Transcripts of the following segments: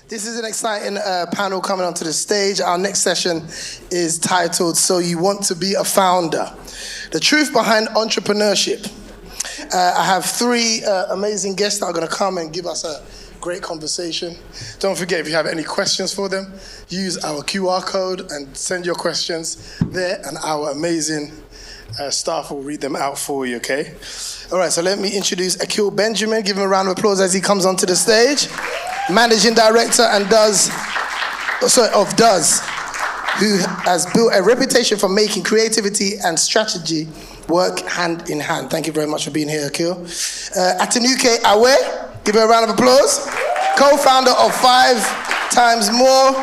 This is an exciting panel coming onto the stage. Our next session is titled, So You Want to Be a Founder? The Truth Behind Entrepreneurship. I have three amazing guests that are going to come and give us a great conversation. Don't forget, if you have any questions for them, use our QR code and send your questions there, and our amazing staff will read them out for you, okay? All right, so let me introduce Akil Benjamin. Give him a round of applause as he comes onto the stage. Managing Director and of Does, who has built a reputation for making creativity and strategy work hand in hand. Thank you very much for being here, Akil. Atinuke Awe, give her a round of applause. Co-founder of 5 X More,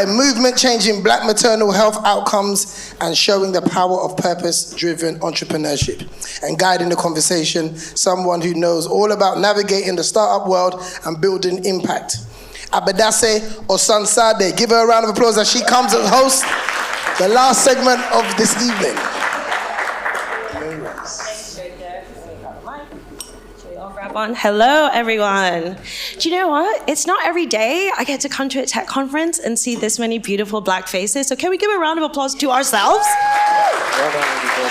a movement changing Black maternal health outcomes and showing the power of purpose-driven entrepreneurship. And guiding the conversation, someone who knows all about navigating the startup world and building impact. Abadesi Osunsade, give her a round of applause as she comes and hosts the last segment of this evening. Hello, everyone. Do you know what? It's not every day I get to come to a tech conference and see this many beautiful Black faces. So can we give a round of applause to ourselves?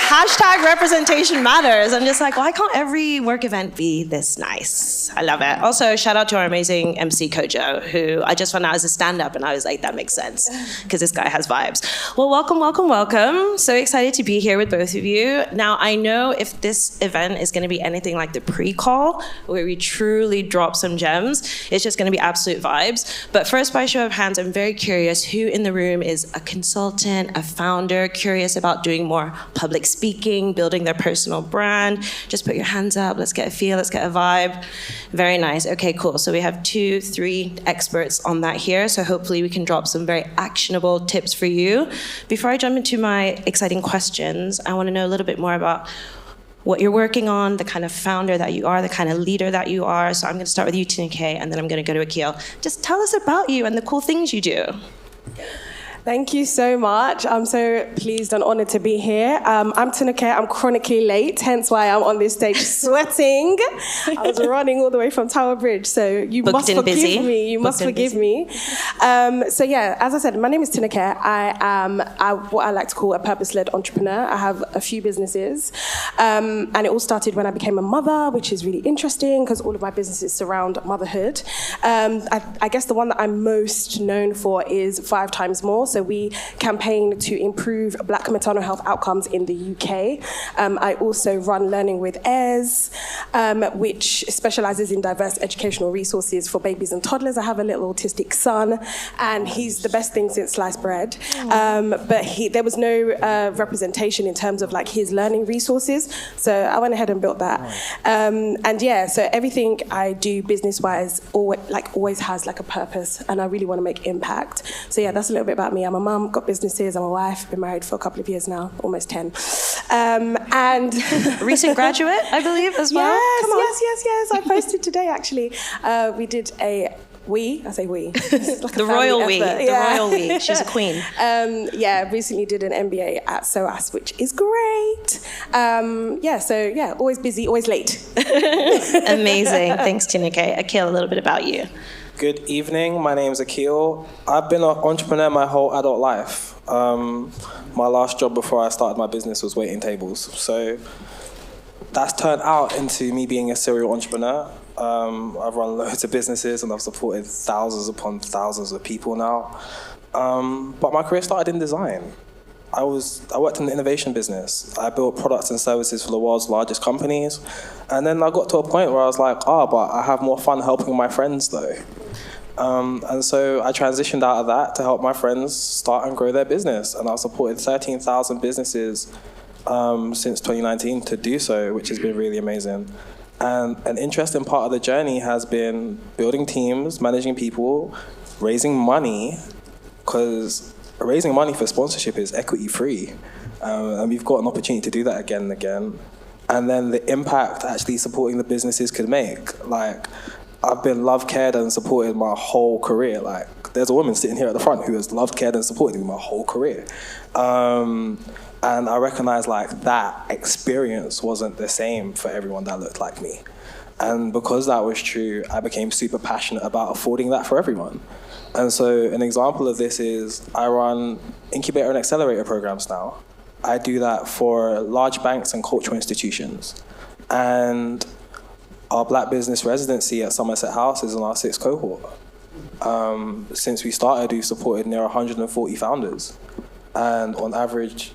Hashtag representation matters. I'm just like, why can't every work event be this nice? I love it. Also, shout out to our amazing MC Kojo, who I just found out as a stand-up, and I was like, that makes sense, because this guy has vibes. Well, welcome, welcome, welcome. So excited to be here with both of you. Now, I know if this event is going to be anything like the pre-call, where we truly drop some gems, it's just going to be absolute vibes. But first, by show of hands, I'm very curious who in the room is a consultant, a founder, curious about doing more public speaking, building their personal brand. Just put your hands up. Let's get a feel. Let's get a vibe. Very nice. Okay, cool. So we have 2, 3 experts on that here. So hopefully we can drop some very actionable tips for you. Before I jump into my exciting questions, I want to know a little bit more about what you're working on, the kind of founder that you are, the kind of leader that you are. So I'm going to start with you, Atinuke, and then I'm going to go to Akil. Just tell us about you and the cool things you do. Thank you so much. I'm so pleased and honored to be here. I'm Atinuke. I'm chronically late, hence why I'm on this stage sweating. I was running all the way from Tower Bridge, so you must forgive me. You must forgive me. So yeah, as I said, my name is Atinuke. I am what I like to call a purpose-led entrepreneur. I have a few businesses, and it all started when I became a mother, which is really interesting because all of my businesses surround motherhood. I guess the one that I'm most known for is 5 X More. So we campaign to improve Black maternal health outcomes in the UK. I also run Learning with Heirs, which specializes in diverse educational resources for babies and toddlers. I have a little autistic son, and he's the best thing since sliced bread. But there was no representation in terms of like his learning resources. So I went ahead and built that. And yeah, so everything I do business-wise always has like a purpose, and I really want to make impact. So yeah, that's a little bit about me. I'm a mum, got businesses, I'm a wife, been married for a couple of years now, almost 10. And recent graduate, I believe, as well. Yes. I posted today, actually. We did I say we. Like the royal we. The royal we. She's a queen. Recently did an MBA at SOAS, which is great. Always busy, always late. Amazing. Thanks, Atinuke. Akil, a little bit about you. Good evening, my name is Akil. I've been an entrepreneur my whole adult life. My last job before I started my business was waiting tables. So that's turned out into me being a serial entrepreneur. I've run loads of businesses and I've supported thousands upon thousands of people now. But my career started in design. I worked in the innovation business. I built products and services for the world's largest companies. And then I got to a point where I was like, but I have more fun helping my friends though. And so I transitioned out of that to help my friends start and grow their business. And I've supported 13,000 businesses since 2019 to do so, which has been really amazing. And an interesting part of the journey has been building teams, managing people, raising money, because raising money for sponsorship is equity free. And we've got an opportunity to do that again and again. And then the impact actually supporting the businesses could make. Like, I've been loved, cared, and supported my whole career. Like, there's a woman sitting here at the front who has loved, cared, and supported me my whole career. And I recognize like that experience wasn't the same for everyone that looked like me. And because that was true, I became super passionate about affording that for everyone. And so an example of this is I run incubator and accelerator programs now. I do that for large banks and cultural institutions. And our Black business residency at Somerset House is in our 6th cohort. Since we started, we've supported near 140 founders. And on average,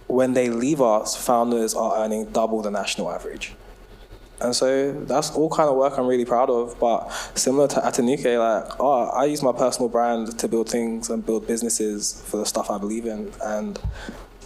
when they leave us, founders are earning double the national average. And so that's all kind of work I'm really proud of. But similar to Atinuke, like, I use my personal brand to build things and build businesses for the stuff I believe in. And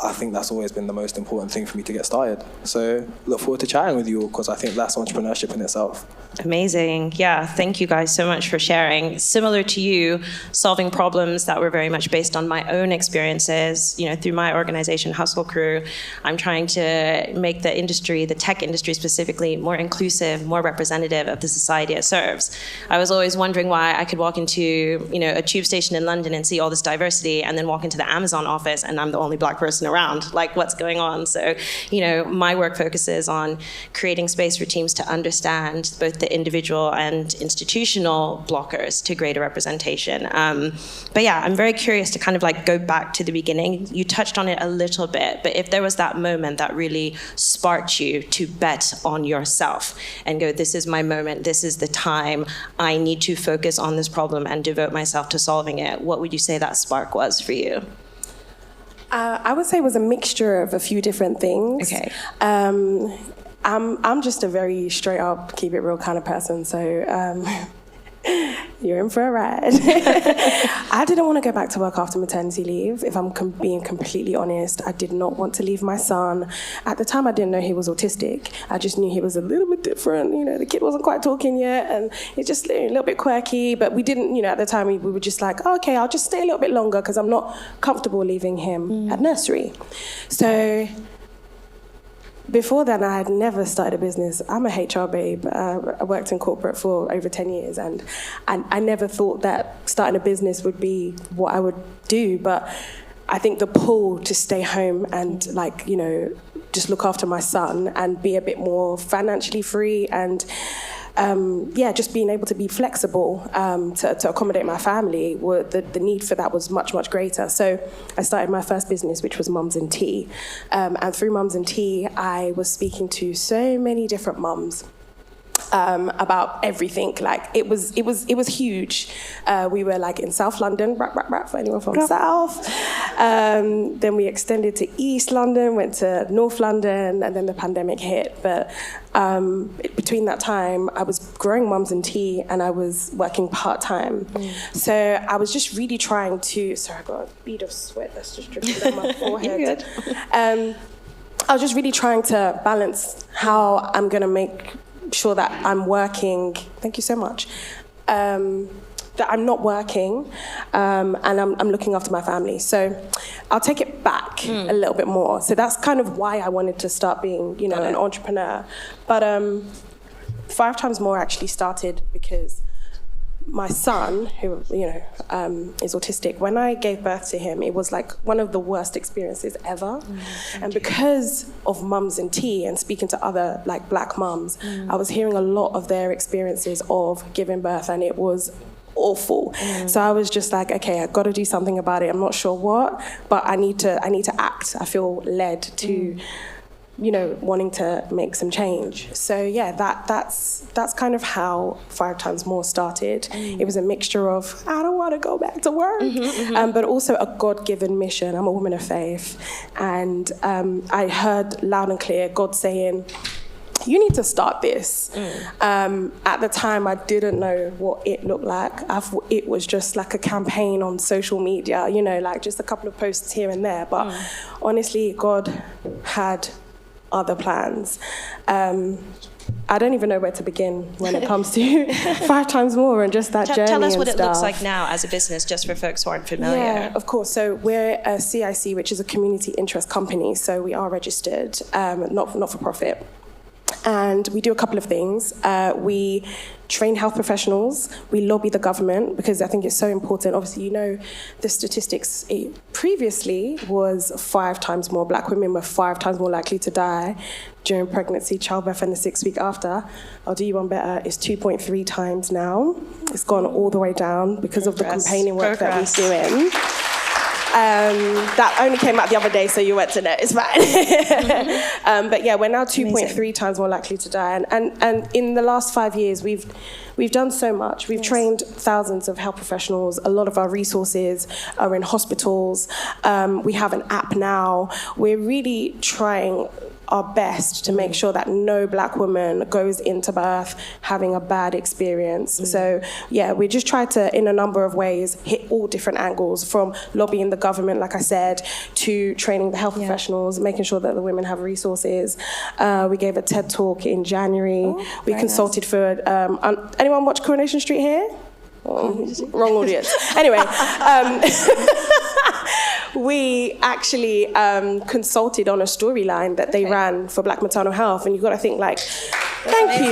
I think that's always been the most important thing for me to get started. So look forward to chatting with you all, because I think that's entrepreneurship in itself. Amazing. Yeah, thank you guys so much for sharing. Similar to you, solving problems that were very much based on my own experiences, through my organization, Hustle Crew. I'm trying to make the industry, the tech industry specifically, more inclusive, more representative of the society it serves. I was always wondering why I could walk into, a tube station in London and see all this diversity, and then walk into the Amazon office and I'm the only Black person around. Like, what's going on? So, my work focuses on creating space for teams to understand both the individual and institutional blockers to greater representation. But yeah, I'm very curious to kind of like go back to the beginning. You touched on it a little bit, but if there was that moment that really sparked you to bet on yourself and go, this is my moment, this is the time, I need to focus on this problem and devote myself to solving it, what would you say that spark was for you? I would say it was a mixture of a few different things. Okay. I'm just a very straight up, keep it real kind of person. So you're in for a ride. I didn't want to go back to work after maternity leave. If I'm being completely honest, I did not want to leave my son. At the time, I didn't know he was autistic. I just knew he was a little bit different. The kid wasn't quite talking yet, and it's just a little bit quirky. But we didn't, at the time, we were just like, okay, I'll just stay a little bit longer because I'm not comfortable leaving him at nursery. So before then, I had never started a business. I'm a HR babe. I worked in corporate for over 10 years, and I never thought that starting a business would be what I would do. But I think the pull to stay home and just look after my son and be a bit more financially free and just being able to be flexible to accommodate my family, the need for that was much, much greater. So I started my first business, which was Mums and Tea. And through Mums and Tea, I was speaking to so many different mums about everything. Like it was huge. We were like in South London, for anyone from South. Then we extended to East London, went to North London, and then the pandemic hit. But between that time, I was growing Mums and Tea, and I was working part-time. So I was just really trying to, sorry, I got a bead of sweat that's just dripping down my forehead. You're good. I was just really trying to balance how I'm going to make sure that I'm working, thank you so much, that I'm not working, and I'm looking after my family. So I'll take it back a little bit more. So that's kind of why I wanted to start being, an entrepreneur. But 5 Times More actually started because my son, who is autistic, when I gave birth to him, it was like one of the worst experiences ever. And because of Mums and Tea and speaking to other like Black mums, I was hearing a lot of their experiences of giving birth, and it was awful. So I was just like, okay, I've got to do something about it. I'm not sure what, but I need to act. I feel led to wanting to make some change. So yeah, that's kind of how 5 Times More started. It was a mixture of, I don't want to go back to work, but also a God-given mission. I'm a woman of faith. And I heard loud and clear God saying, you need to start this. At the time, I didn't know what it looked like. I thought it was just like a campaign on social media, like just a couple of posts here and there. But honestly, God had other plans. I don't even know where to begin when it comes to 5 Times More and just that journey. Tell us what and it looks stuff. like now as a business, just for folks who aren't familiar. Yeah, of course. So we're a CIC, which is a community interest company. So we are registered, not for profit. And we do a couple of things. We train health professionals. We lobby the government because I think it's so important. Obviously, you know, the statistics previously was 5 times more black women were 5 times more likely to die during pregnancy, childbirth, and the 6th week after. I'll do you one better. It's 2.3 times now. It's gone all the way down because of the campaigning work that we're doing. That only came out the other day, so you went to know. It's fine. But yeah, we're now 2.3 times more likely to die. And in the last 5 years, we've done so much. We've trained thousands of health professionals. A lot of our resources are in hospitals. We have an app now. We're really trying our best to make sure that no black woman goes into birth having a bad experience. So yeah, we just try to, in a number of ways, hit all different angles, from lobbying the government, like I said, to training the health professionals, making sure that the women have resources. We gave a TED talk in January. We consulted for, anyone watch Coronation Street here? Wrong audience. Anyway, we actually consulted on a storyline that they ran for Black maternal health, and you've got to think like, thank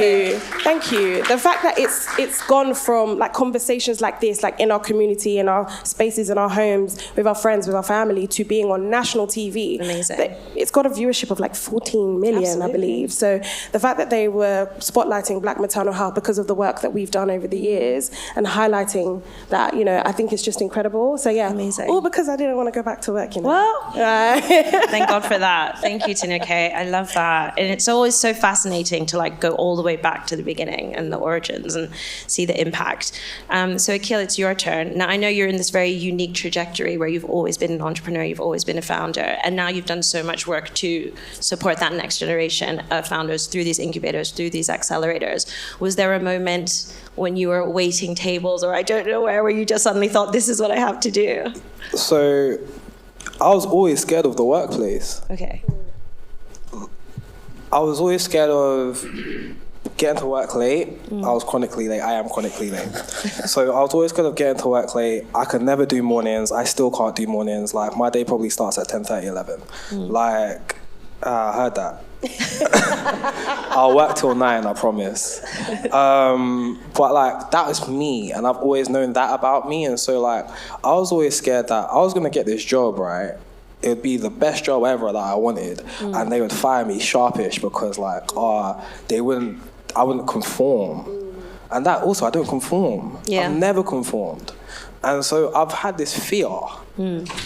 you. The fact that it's gone from like conversations like this, like in our community, in our spaces, in our homes, with our friends, with our family, to being on national TV. Amazing. It's got a viewership of like 14 million, Absolutely. I believe. So the fact that they were spotlighting Black maternal health because of the work that we've done over the years and highlighting that, you know, I think it's just incredible. So yeah, Amazing. All because I didn't want to go back to work, you know. Well, thank God for that. Thank you, Atinuke. I love that. And it's always so fascinating to like go all the way back to the beginning and the origins and see the impact. So Akil, it's your turn. Now I know you're in this very unique trajectory where you've always been an entrepreneur, you've always been a founder, and now you've done so much work to support that next generation of founders through these incubators, through these accelerators. Was there a moment when you were waiting tables, or I don't know where you just suddenly thought, this is what I have to do? So I was always scared of the workplace. Okay. I was always scared of getting to work late. I was chronically late. I am chronically late. So I was always scared of getting to work late. I could never do mornings. I still can't do mornings. Like, my day probably starts at 10:30, 11. Like, I heard that. I'll work till 9, I promise. But like, that was me, and I've always known that about me. And so like, I was always scared that I was gonna get this job, right? It would be the best job ever that I wanted, and they would fire me sharpish because like, I wouldn't conform. And that also, I don't conform. Yeah. I've never conformed. And so I've had this fear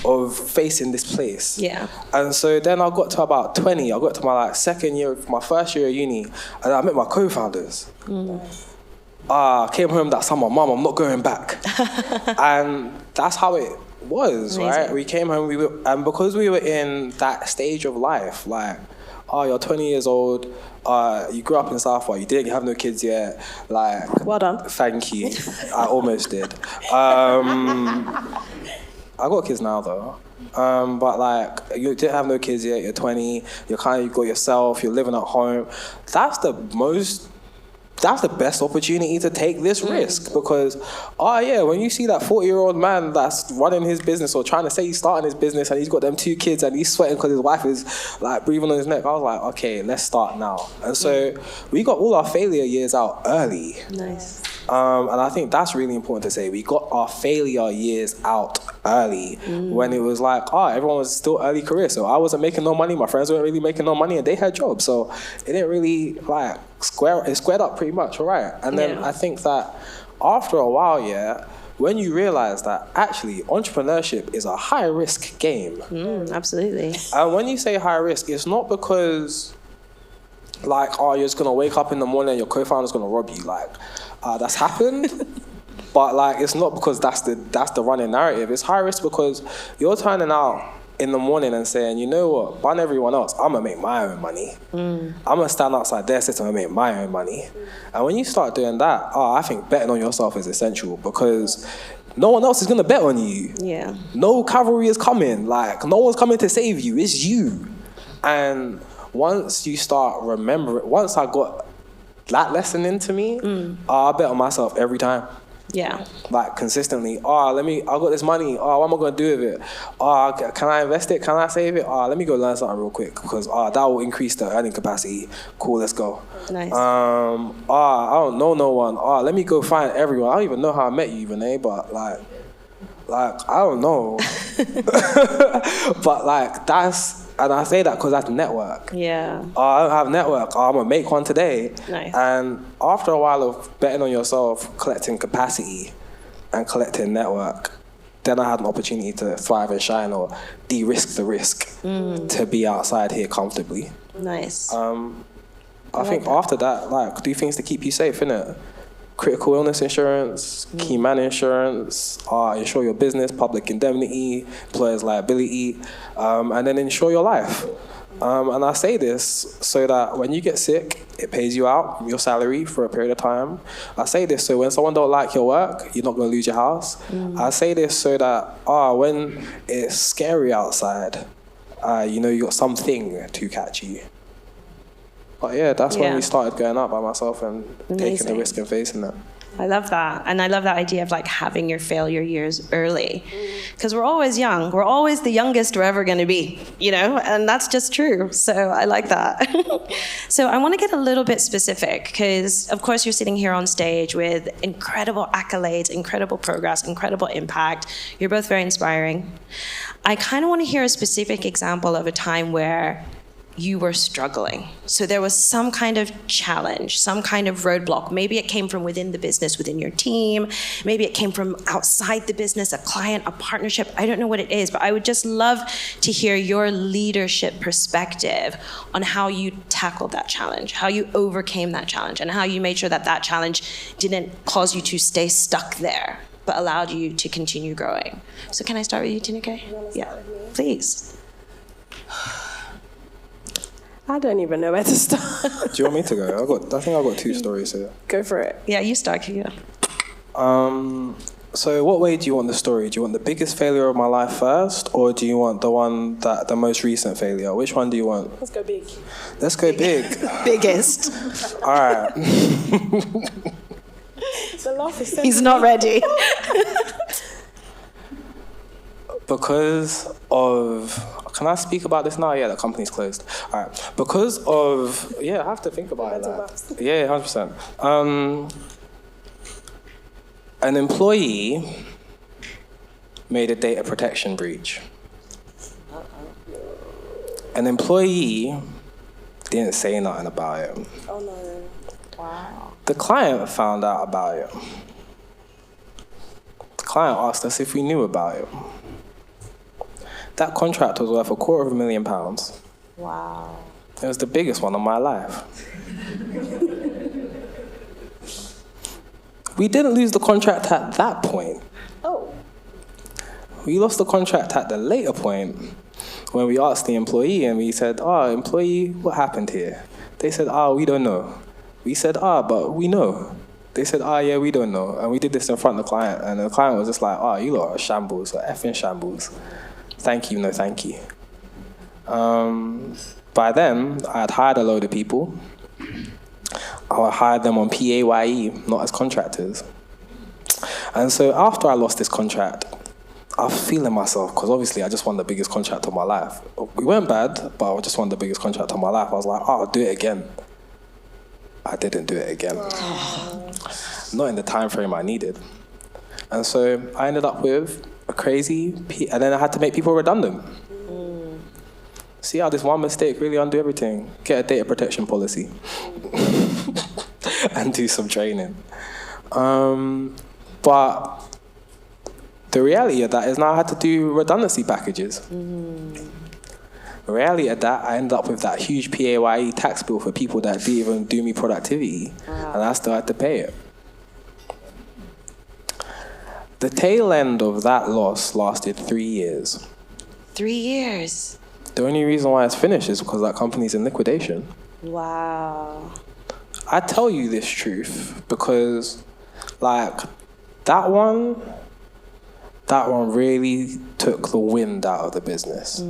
of facing this place. Yeah. And so then I got to about 20, I got to my my first year of uni, and I met my co-founders. I came home that summer, Mum, I'm not going back. And that's how it was, Amazing. right? We came home, and because we were in that stage of life, like, you're 20 years old, you grew up in Southwark, you have no kids yet, like... Well done. Thank you. I almost did. I got kids now, though. But like, you didn't have no kids yet, you're 20, you got yourself, you're living at home. That's the best opportunity to take this risk, because, when you see that 40-year-old man that's running his business or trying to say he's starting his business and he's got them 2 kids and he's sweating because his wife is like breathing on his neck, I was like, okay, let's start now. And so we got all our failure years out early. Nice. And I think that's really important to say. We got our failure years out early when it was like, everyone was still early career. So I wasn't making no money. My friends weren't really making no money, and they had jobs. So it didn't really like squared up pretty much, all right. And then I think that after a while, when you realize that actually entrepreneurship is a high risk game. Absolutely. And when you say high risk, it's not because like, you're just gonna wake up in the morning and your co-founder's gonna rob you. Like, that's happened. But like, it's not because that's the running narrative. It's high risk because you're turning out in the morning and saying, you know what, bun everyone else, I'm gonna make my own money. I'm gonna stand outside their system and make my own money. And when you start doing that, I think betting on yourself is essential, because no one else is gonna bet on you. Yeah. No cavalry is coming. Like, no one's coming to save you. It's you. And once you start remembering, once I got that lesson into me, I bet on myself every time. Yeah. Like consistently, I got this money, what am I gonna do with it? Can I invest it? Can I save it? Let me go learn something real quick because that will increase the earning capacity. Cool, let's go. Nice. I don't know no one. Let me go find everyone. I don't even know how I met you, Renee, but like I don't know. But like and I say that because that's network. Yeah. I don't have network. I'm gonna make one today. Nice. And after a while of betting on yourself, collecting capacity, and collecting network, then I had an opportunity to thrive and shine or de-risk the risk to be outside here comfortably. Nice. I think after that, like, do things to keep you safe, innit? Critical illness insurance, key man insurance, insure your business, public indemnity, employer's liability, and then insure your life. And I say this so that when you get sick, it pays you out your salary for a period of time. I say this so when someone don't like your work, you're not going to lose your house. I say this so that when it's scary outside, you got something to catch you. But yeah, that's when we started going out by myself and taking the risk and facing it. I love that. And I love that idea of like having your failure years early. Because we're always young. We're always the youngest we're ever going to be, and that's just true. So I like that. So I want to get a little bit specific because, of course, you're sitting here on stage with incredible accolades, incredible progress, incredible impact. You're both very inspiring. I kind of want to hear a specific example of a time where you were struggling. So there was some kind of challenge, some kind of roadblock. Maybe it came from within the business, within your team. Maybe it came from outside the business, a client, a partnership. I don't know what it is, but I would just love to hear your leadership perspective on how you tackled that challenge, how you overcame that challenge, and how you made sure that that challenge didn't cause you to stay stuck there, but allowed you to continue growing. So can I start with you, Atinuke? Yeah, please. I don't even know where to start. Do you want me to go? I think I've got 2 stories here. Go for it. Yeah, you start, Kia. So what way do you want the story? Do you want the biggest failure of my life first, or do you want the most recent failure? Which one do you want? Let's go big. Let's go big. Biggest. All right. The laugh is He's not ready. Because of... Can I speak about this now? Yeah, the company's closed. All right. Because of... Yeah, I have to think about it. Yeah, 100%. An employee made a data protection breach. An employee didn't say nothing about it. Oh, no. Wow. The client found out about it. The client asked us if we knew about it. That contract was worth £250,000. Wow. It was the biggest one of my life. We didn't lose the contract at that point. Oh. We lost the contract at the later point when we asked the employee and we said, employee, what happened here? They said, we don't know. We said, but we know. They said, yeah, we don't know. And we did this in front of the client. And the client was just like, you lot are shambles, or effing shambles. Thank you, no thank you. By then, I had hired a load of people. I hired them on PAYE, not as contractors. And so after I lost this contract, I was feeling myself, because obviously I just won the biggest contract of my life. We weren't bad, but I just won the biggest contract of my life. I was like, I'll do it again. I didn't do it again. Not in the time frame I needed. And so I ended up with a crazy, and then I had to make people redundant. See how this one mistake really undo everything? Get a data protection policy. And do some training. But the reality of that is now I had to do redundancy packages. The reality of that, I ended up with that huge PAYE tax bill for people that didn't even do me productivity. Wow. And I still had to pay it. The tail end of that loss lasted 3 years. 3 years? The only reason why it's finished is because that company's in liquidation. Wow. I tell you this truth because, that one really took the wind out of the business.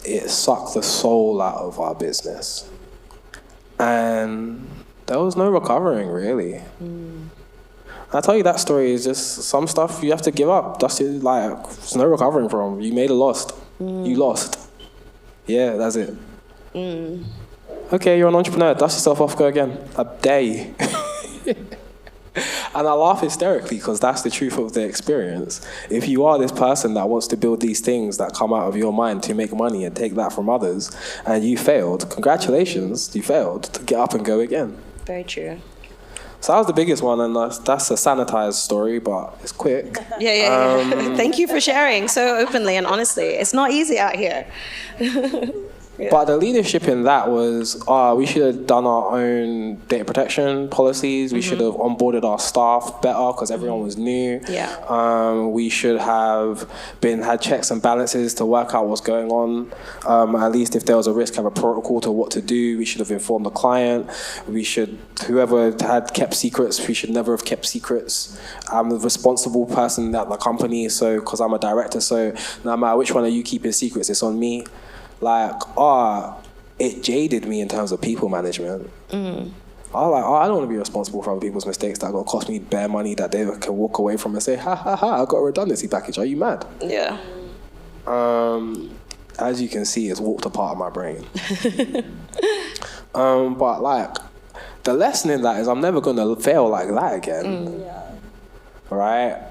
It sucked the soul out of our business. And there was no recovering, really. I tell you, that story is just some stuff you have to give up. That's it, like, there's no recovering from. You made a loss. You lost. Yeah, that's it. Okay, you're an entrepreneur. Dust yourself off, go again. I dare you. And I laugh hysterically because that's the truth of the experience. If you are this person that wants to build these things that come out of your mind to make money and take that from others, and you failed, congratulations, you failed, to get up and go again. Very true. So that was the biggest one, and that's a sanitized story, but it's quick. Yeah. Thank you for sharing so openly and honestly. It's not easy out here. Yeah. But the leadership in that was, we should have done our own data protection policies. We should have onboarded our staff better because everyone was new. Yeah. We should have had checks and balances to work out what's going on. At least if there was a risk, have a protocol to what to do. We should have informed the client. Whoever had kept secrets, we should never have kept secrets. I'm the responsible person at the company, so because I'm a director, so no matter which one of you keeping secrets, it's on me. Like, it jaded me in terms of people management. I was like, I don't want to be responsible for other people's mistakes that are going to cost me bare money that they can walk away from and say, ha, I got a redundancy package. Are you mad? Yeah. As you can see, it's walked a part of my brain. But, like, the lesson in that is I'm never going to fail like that again. Right?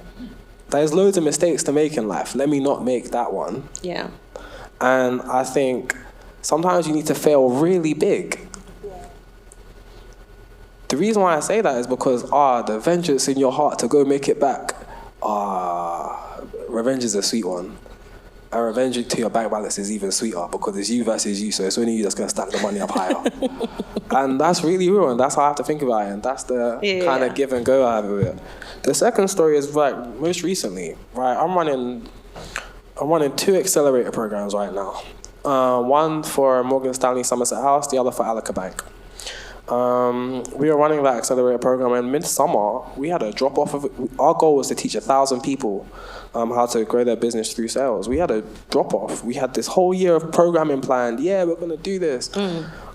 There's loads of mistakes to make in life. Let me not make that one. Yeah. And I think sometimes you need to fail really big. The reason why I say that is because the vengeance in your heart to go make it back, revenge is a sweet one. And revenge to your bank balance is even sweeter because it's you versus you, so it's only you that's going to stack the money up higher. And that's really real, and that's how I have to think about it, and that's the kind of give and go I have with it. The second story is, like, most recently, right, I'm running 2 accelerator programs right now. One for Morgan Stanley Somerset House, the other for Alaka Bank. We were running that accelerator program, and mid-summer, we had a drop-off of it. Our goal was to teach 1,000 people how to grow their business through sales. We had a drop-off. We had this whole year of programming planned. Yeah, we're going to do this.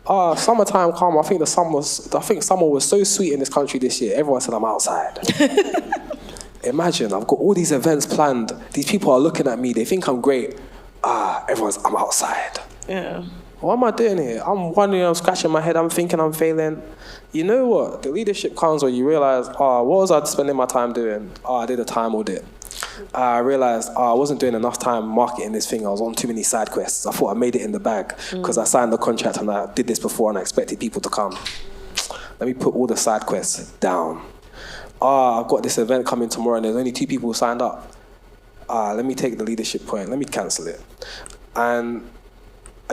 Summertime come, I think summer was so sweet in this country this year. Everyone said, I'm outside. Imagine, I've got all these events planned. These people are looking at me. They think I'm great. I'm outside. Yeah. What am I doing here? I'm wondering, I'm scratching my head. I'm thinking I'm failing. You know what? The leadership comes when you realize, what was I spending my time doing? I did a time audit. I realized I wasn't doing enough time marketing this thing. I was on too many side quests. I thought I made it in the bag because I signed the contract and I did this before and I expected people to come. Let me put all the side quests down. I've got this event coming tomorrow and there's only 2 people who signed up. Let me take the leadership point. Let me cancel it. And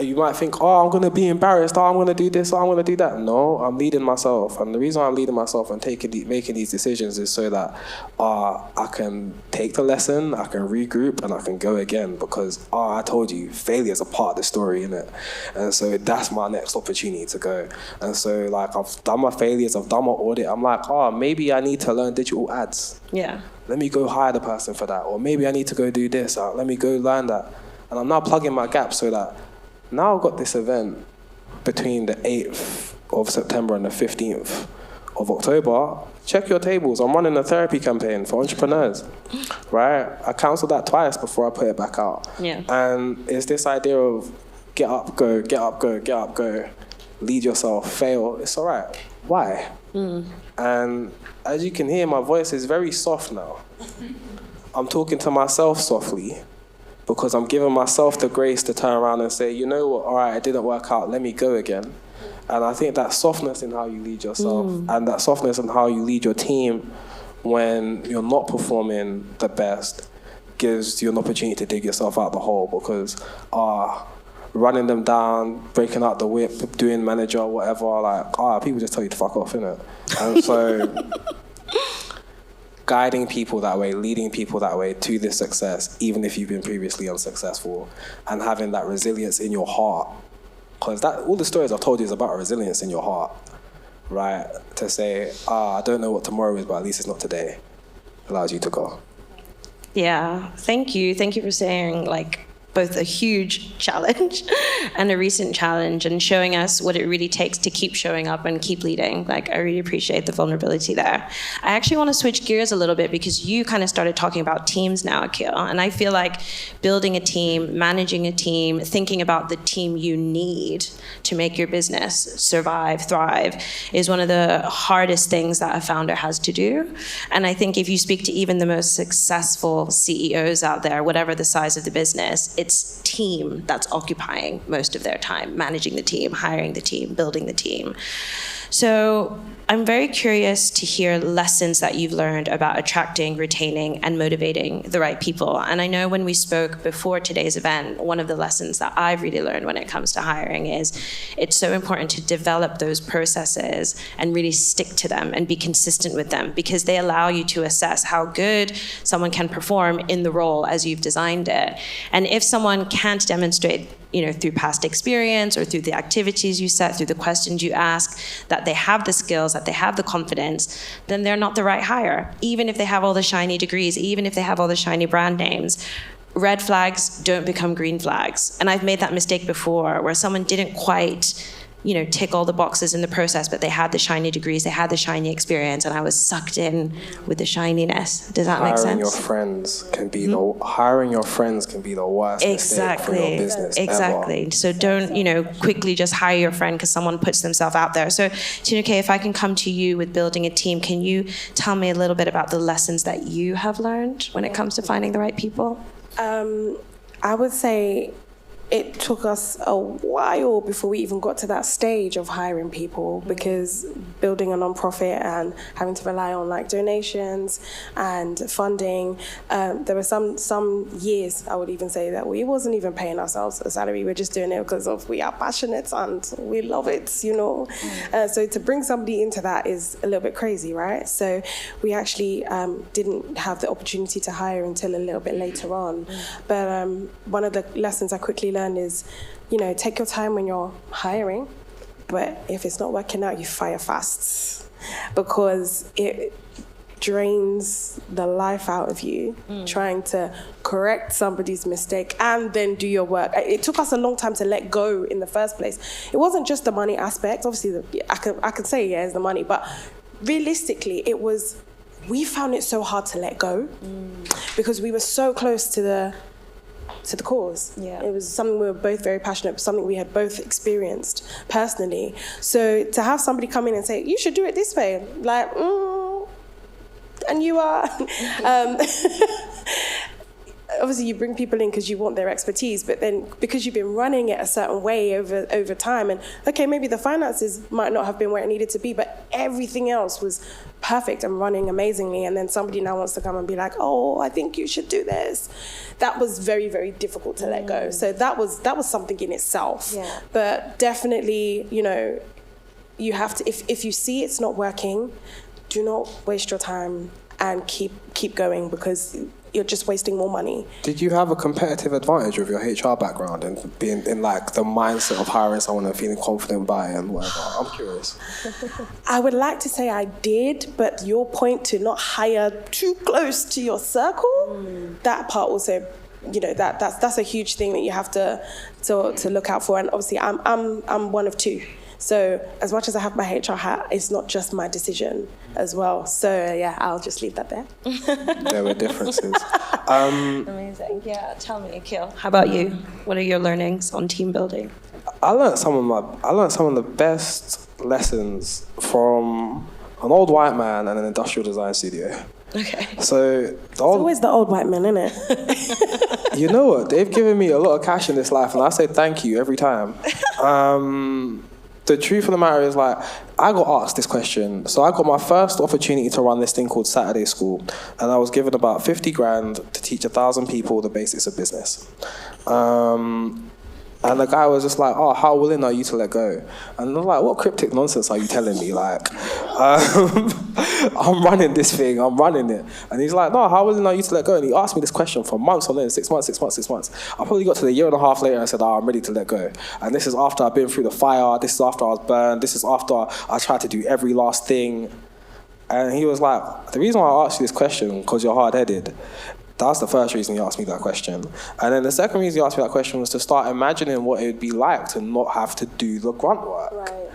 you might think, I'm going to be embarrassed. I'm going to do this. I'm going to do that. No, I'm leading myself. And the reason I'm leading myself and making these decisions is so that I can take the lesson, I can regroup, and I can go again. Because, I told you, failure is a part of the story, innit? And so that's my next opportunity to go. And so, like, I've done my failures, I've done my audit. I'm like, maybe I need to learn digital ads. Yeah. Let me go hire the person for that. Or maybe I need to go do this. Let me go learn that. And I'm now plugging my gaps so that now I've got this event between the 8th of September and the 15th of October. Check your tables. I'm running a therapy campaign for entrepreneurs, right? I cancelled that twice before I put it back out. Yeah. And it's this idea of get up, go, get up, go, get up, go. Lead yourself, fail. It's all right. Why? And as you can hear, my voice is very soft now. I'm talking to myself softly, because I'm giving myself the grace to turn around and say, you know what, all right, it didn't work out, let me go again. And I think that softness in how you lead yourself and that softness in how you lead your team when you're not performing the best gives you an opportunity to dig yourself out the hole, because running them down, breaking out the whip, doing manager, whatever, like, people just tell you to fuck off, innit? And so guiding people that way, leading people that way to this success, even if you've been previously unsuccessful, and having that resilience in your heart. Because all the stories I've told you is about a resilience in your heart, right? To say, I don't know what tomorrow is, but at least it's not today, allows you to go. Yeah, thank you. Thank you for sharing, like, both a huge challenge and a recent challenge, and showing us what it really takes to keep showing up and keep leading. Like, I really appreciate the vulnerability there. I actually want to switch gears a little bit because you kind of started talking about teams now, Akil, and I feel like building a team, managing a team, thinking about the team you need to make your business survive, thrive, is one of the hardest things that a founder has to do. And I think if you speak to even the most successful CEOs out there, whatever the size of the business, it's team that's occupying most of their time, managing the team, hiring the team, building the team. So I'm very curious to hear lessons that you've learned about attracting, retaining, and motivating the right people. And I know when we spoke before today's event, one of the lessons that I've really learned when it comes to hiring is it's so important to develop those processes and really stick to them and be consistent with them, because they allow you to assess how good someone can perform in the role as you've designed it. And if someone can't demonstrate, through past experience or through the activities you set, through the questions you ask, that they have the skills, that they have the confidence, then they're not the right hire. Even if they have all the shiny degrees, even if they have all the shiny brand names, red flags don't become green flags. And I've made that mistake before where someone didn't quite tick all the boxes in the process, but they had the shiny degrees, they had the shiny experience, and I was sucked in with the shininess. Does that make sense? Hiring your friends can be the worst mistake for your business ever. So don't, quickly just hire your friend because someone puts themselves out there. So, Atinuke, if I can come to you with building a team, can you tell me a little bit about the lessons that you have learned when it comes to finding the right people? I would say it took us a while before we even got to that stage of hiring people, because building a nonprofit and having to rely on donations and funding, there were some years I would even say that we wasn't even paying ourselves a salary. We're just doing it because we are passionate and we love it, So to bring somebody into that is a little bit crazy, right? So we actually didn't have the opportunity to hire until a little bit later on. But one of the lessons I quickly learned is, take your time when you're hiring, but if it's not working out, you fire fast, because it drains the life out of you trying to correct somebody's mistake and then do your work. It took us a long time to let go in the first place. It wasn't just the money aspect. Obviously, I could say, it's the money, but realistically, we found it so hard to let go because we were so close to the cause. Yeah. It was something we were both very passionate about, something we had both experienced personally. So to have somebody come in and say, you should do it this way, and you are... Obviously, you bring people in because you want their expertise, but then because you've been running it a certain way over time, and okay, maybe the finances might not have been where it needed to be, but everything else was perfect and running amazingly, and then somebody now wants to come and be like, oh, I think you should do this. That was very, very difficult to let go. So that was something in itself. Yeah. But definitely, you have to, if you see it's not working, do not waste your time and keep going, because you're just wasting more money. Did you have a competitive advantage with your HR background and being in the mindset of hiring someone and feeling confident by it and whatever? I'm curious. I would like to say I did, but your point to not hire too close to your circle, that part also, that's a huge thing that you have to look out for. And obviously, I'm one of two. So as much as I have my HR hat, it's not just my decision as well. So yeah, I'll just leave that there. There were differences. Amazing. Yeah, tell me, Akil, how about you? What are your learnings on team building? I learned some of the best lessons from an old white man and an industrial design studio. Okay. So it's always the old white men, isn't it? You know what? They've given me a lot of cash in this life, and I say thank you every time. The truth of the matter is, I got asked this question. So I got my first opportunity to run this thing called Saturday School, and I was given about 50 grand to teach 1,000 people the basics of business. And the guy was just like, oh, how willing are you to let go? And I was like, what cryptic nonsense are you telling me? I'm running this thing, I'm running it. And he's like, no, how willing are you to let go? And he asked me this question for months on end, 6 months. I probably got to the year and a half later and I said, I'm ready to let go. And this is after I've been through the fire, this is after I was burned, this is after I tried to do every last thing. And he was like, the reason why I asked you this question, because you're hard-headed. That's the first reason you asked me that question. And then the second reason you asked me that question was to start imagining what it would be like to not have to do the grunt work. Right.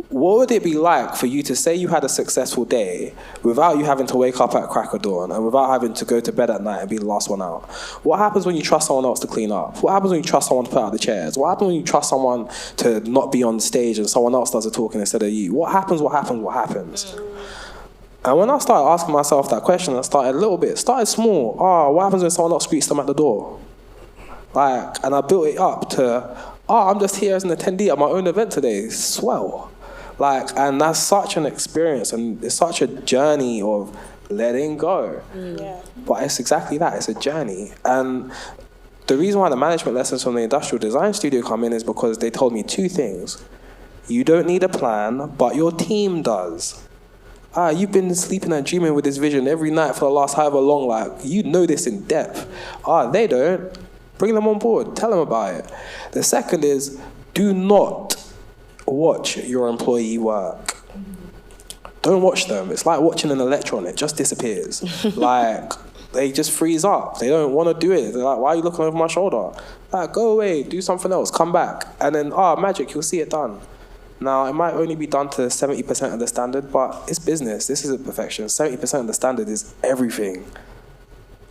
What would it be like for you to say you had a successful day without you having to wake up at crack of dawn and without having to go to bed at night and be the last one out? What happens when you trust someone else to clean up? What happens when you trust someone to put out the chairs? What happens when you trust someone to not be on stage and someone else does the talking instead of you? What happens? And when I started asking myself that question, I started small. What happens when someone else greets them at the door? And I built it up to, I'm just here as an attendee at my own event today. Swell. And that's such an experience, and it's such a journey of letting go. Yeah. But it's exactly that, it's a journey. And the reason why the management lessons from the industrial design studio come in is because they told me two things. You don't need a plan, but your team does. You've been sleeping and dreaming with this vision every night for the last however long, you know this in depth. They don't. Bring them on board, tell them about it. The second is, do not watch your employee work. Don't watch them. It's like watching an electron, it just disappears. They just freeze up. They don't want to do it. They're like, why are you looking over my shoulder? Go away, do something else, come back. And then, magic, you'll see it done. Now, it might only be done to 70% of the standard, but it's business. This isn't perfection. 70% of the standard is everything.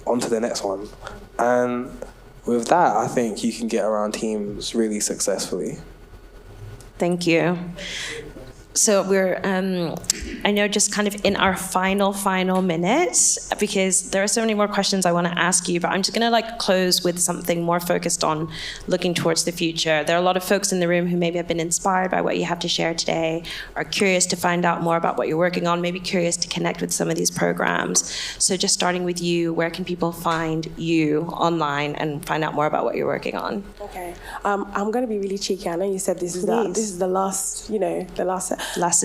On to the next one. And with that, I think you can get around teams really successfully. Thank you. So we're, I know, just kind of in our final minutes, because there are so many more questions I want to ask you, but I'm just going to close with something more focused on looking towards the future. There are a lot of folks in the room who maybe have been inspired by what you have to share today, are curious to find out more about what you're working on, maybe curious to connect with some of these programs. So just starting with you, where can people find you online and find out more about what you're working on? Okay. I'm going to be really cheeky. I know you said this is the last, the last.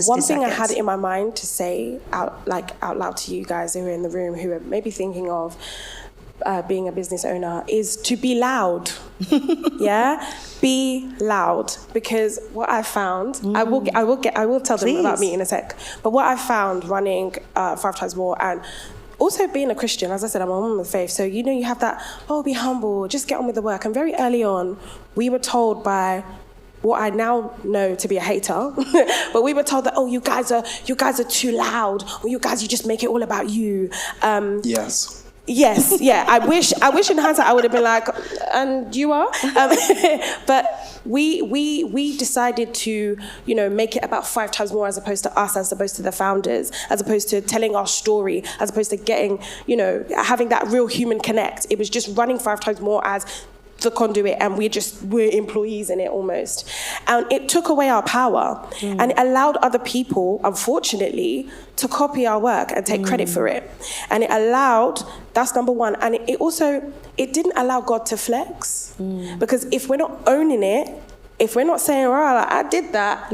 One thing I had in my mind to say out loud to you guys who are in the room who are maybe thinking of being a business owner is to be loud. Yeah, be loud, because what I found, I will tell them about me in a sec. But what I found running 5 Times More, and also being a Christian, as I said, I'm a woman of faith, so you have that, be humble, just get on with the work. And very early on, we were told by what I now know to be a hater, but we were told that, you guys are too loud, or you just make it all about you. Yes. Yes, yeah. I wish in hindsight I would have been like, and you are? But we decided to, make it about 5 times more, as opposed to us, as opposed to the founders, as opposed to telling our story, as opposed to getting, having that real human connect. It was just running 5 times more as the conduit, and we're employees in it almost. And it took away our power, and it allowed other people, unfortunately, to copy our work and take credit for it. And it allowed, that's number one, and it didn't allow God to flex. Because if we're not owning it, if we're not saying, I did that,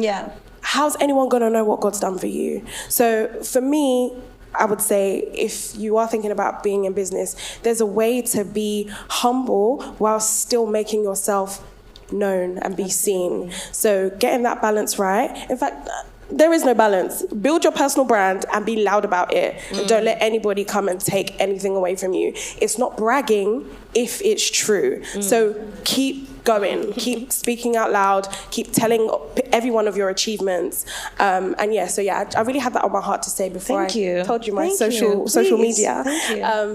how's anyone gonna know what God's done for you? So for me, I would say, if you are thinking about being in business, there's a way to be humble while still making yourself known and be seen. So getting that balance right. In fact, there is no balance. Build your personal brand and be loud about it. And don't let anybody come and take anything away from you. It's not bragging if it's true. So keep going, keep speaking out loud, keep telling everyone of your achievements. I really had that on my heart to say before I told you my social media.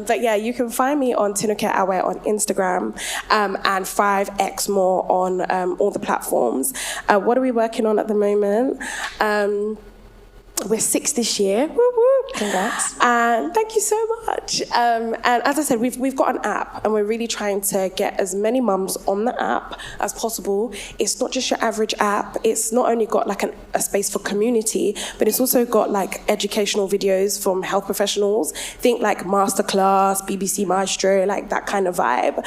But yeah, you can find me on Atinuke Awe on Instagram, and 5X More on all the platforms. What are we working on at the moment? We're 6 this year. Woo woo. Congrats. And thank you so much. And as I said, we've got an app, and we're really trying to get as many mums on the app as possible. It's not just your average app. It's not only got a space for community, but it's also got educational videos from health professionals. Think Masterclass, BBC Maestro, that kind of vibe.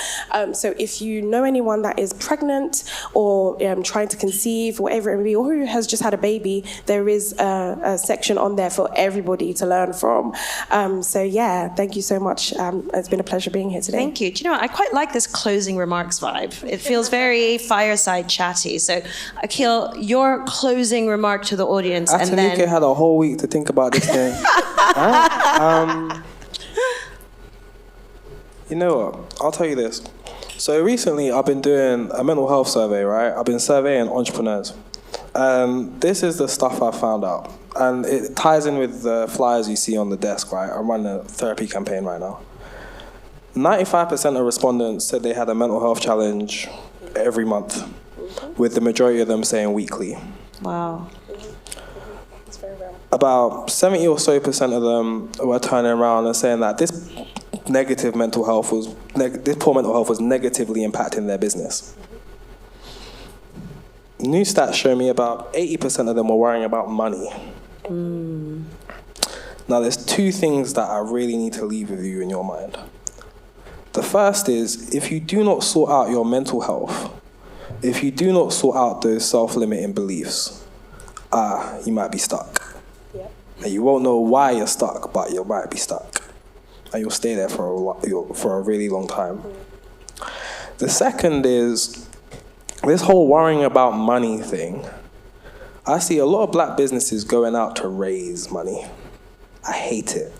So if you know anyone that is pregnant or trying to conceive, whatever it may be, or who has just had a baby, there is a section on there for everybody to learn from. Thank you so much. It's been a pleasure being here today. Thank you. Do you know what? I quite like this closing remarks vibe. It feels very fireside chatty. So, Akil, your closing remark to the audience, and then Atinuke had a whole week to think about this thing. You know what? I'll tell you this. So recently, I've been doing a mental health survey, right? I've been surveying entrepreneurs. And this is the stuff I found out. And it ties in with the flyers you see on the desk, right? I'm running a therapy campaign right now. 95% of respondents said they had a mental health challenge every month, with the majority of them saying weekly. Wow. About 70 or so percent of them were turning around and saying that this poor mental health was negatively impacting their business. New stats show me about 80% of them were worrying about money. Now, there's two things that I really need to leave with you in your mind. The first is, if you do not sort out your mental health, if you do not sort out those self-limiting beliefs, you might be stuck. Yep. And you won't know why you're stuck, but you might be stuck. And you'll stay there for a really long time. The second is, this whole worrying about money thing. I see a lot of black businesses going out to raise money. I hate it.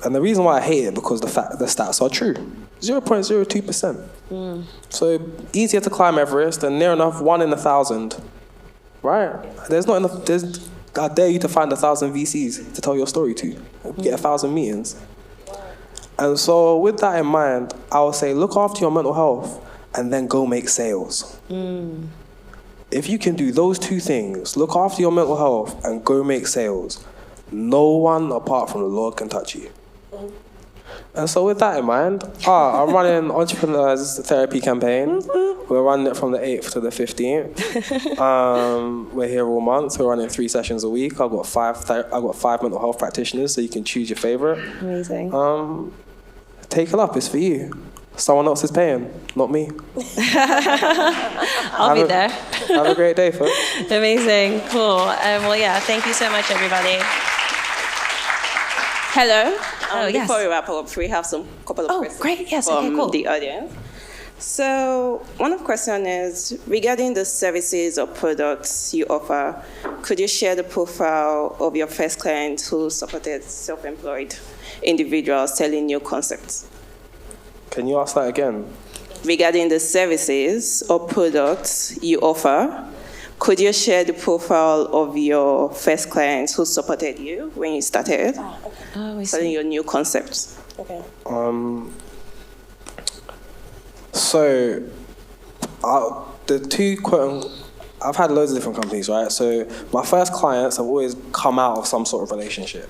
And the reason why I hate it because the stats are true. 0.02%. So easier to climb Everest and near enough 1 in 1,000. Right? There's not enough. I dare you to find 1,000 VCs to tell your story to. Get 1,000 meetings. And so with that in mind, I would say look after your mental health and then go make sales. If you can do those two things, look after your mental health and go make sales, no one apart from the Lord can touch you. And so with that in mind, I'm running Entrepreneurs Therapy Campaign. We're running it from the 8th to the 15th. We're here all month. We're running 3 sessions a week. I've got 5 mental health practitioners, so you can choose your favorite. Amazing. Take it up, it's for you. Someone else is paying, not me. I'll be there. Have a great day, folks. Amazing, cool. Well, yeah, thank you so much, everybody. Hello. Yes. Before we wrap up, we have some couple of questions great. Yes, from okay, cool. the audience. So one of the questions is, regarding the services or products you offer, could you share the profile of your first client who supported self-employed individuals selling new concepts? Can you ask that again? Regarding the services or products you offer, could you share the profile of your first clients who supported you when you started selling your new concepts? Okay. So, the two I've had loads of different companies, right? So my first clients have always come out of some sort of relationship.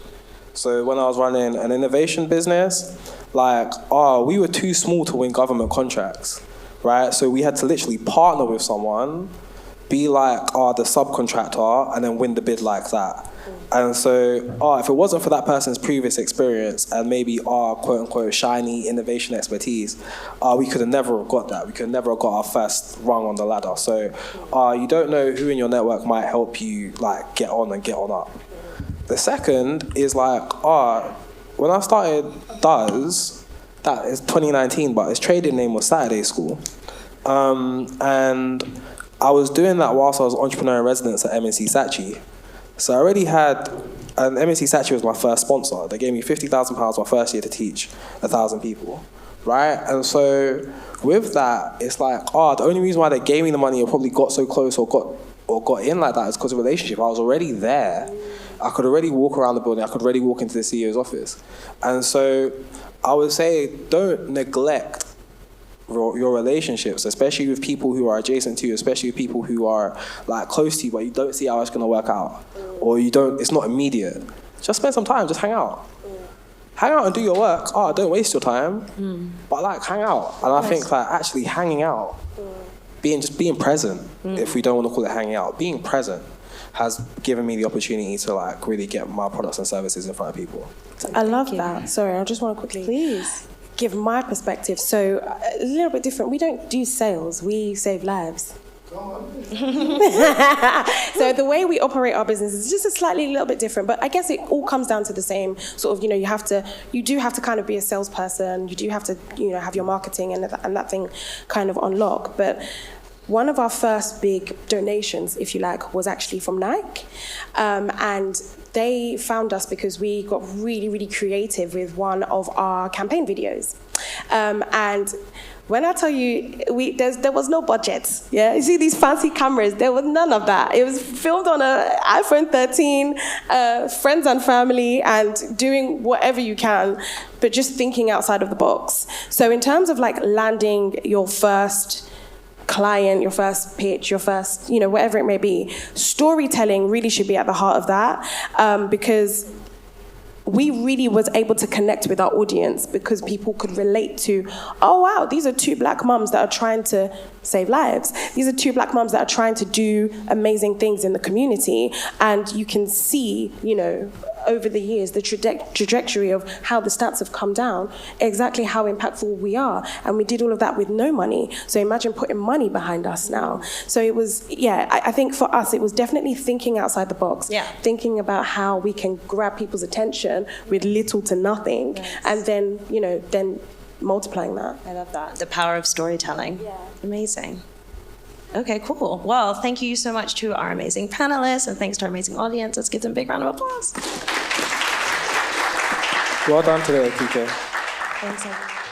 So when I was running an innovation business, we were too small to win government contracts, right? So we had to literally partner with someone, be the subcontractor, and then win the bid like that. And so, if it wasn't for that person's previous experience and maybe our quote-unquote shiny innovation expertise, we could have never got that. We could have never got our first rung on the ladder. So you don't know who in your network might help you get on and get on up. The second is when I started Does, that is 2019, but its trading name was Saturday School. And I was doing that whilst I was entrepreneur in residence at MNC Saatchi. So I already had, and MNC Saatchi was my first sponsor. They gave me £50,000 my first year to teach 1,000 people, right? And so with that, it's the only reason why they gave me the money or probably got so close or got in like that is because of relationship. I was already there. I could already walk around the building. I could already walk into the CEO's office. And so I would say don't neglect your relationships, especially with people who are adjacent to you, especially with people who are close to you, but you don't see how it's going to work out, or it's not immediate. Just spend some time, just hang out. Hang out and do your work. Don't waste your time, but hang out. And I think actually hanging out, being present, if we don't want to call it hanging out, being present has given me the opportunity to really get my products and services in front of people. I love that. Sorry, I just want to quickly give my perspective. So a little bit different. We don't do sales. We save lives. So the way we operate our business is just a little bit different, but I guess it all comes down to the same sort of, you do have to kind of be a salesperson. You do have to, have your marketing and that thing kind of on lock. But one of our first big donations, if you like, was actually from Nike. And they found us because we got really, really creative with one of our campaign videos. And when I tell you, there was no budget. Yeah, you see these fancy cameras, there was none of that. It was filmed on an iPhone 13, friends and family, and doing whatever you can, but just thinking outside of the box. So in terms of like landing your first client, your first pitch, your first, whatever it may be, storytelling really should be at the heart of that, because we really was able to connect with our audience because people could relate to, oh wow, these are two black mums that are trying to save lives. These are two black mums that are trying to do amazing things in the community. And you can see, over the years, the trajectory of how the stats have come down, exactly how impactful we are. And we did all of that with no money. So imagine putting money behind us now. So it was, I think for us, it was definitely thinking outside the box, thinking about how we can grab people's attention with little to nothing, and then, then multiplying that. I love that. The power of storytelling. Yeah. Amazing. Okay, cool. Well, thank you so much to our amazing panelists, and thanks to our amazing audience. Let's give them a big round of applause. Well done today, Atinuke. Thanks, everyone.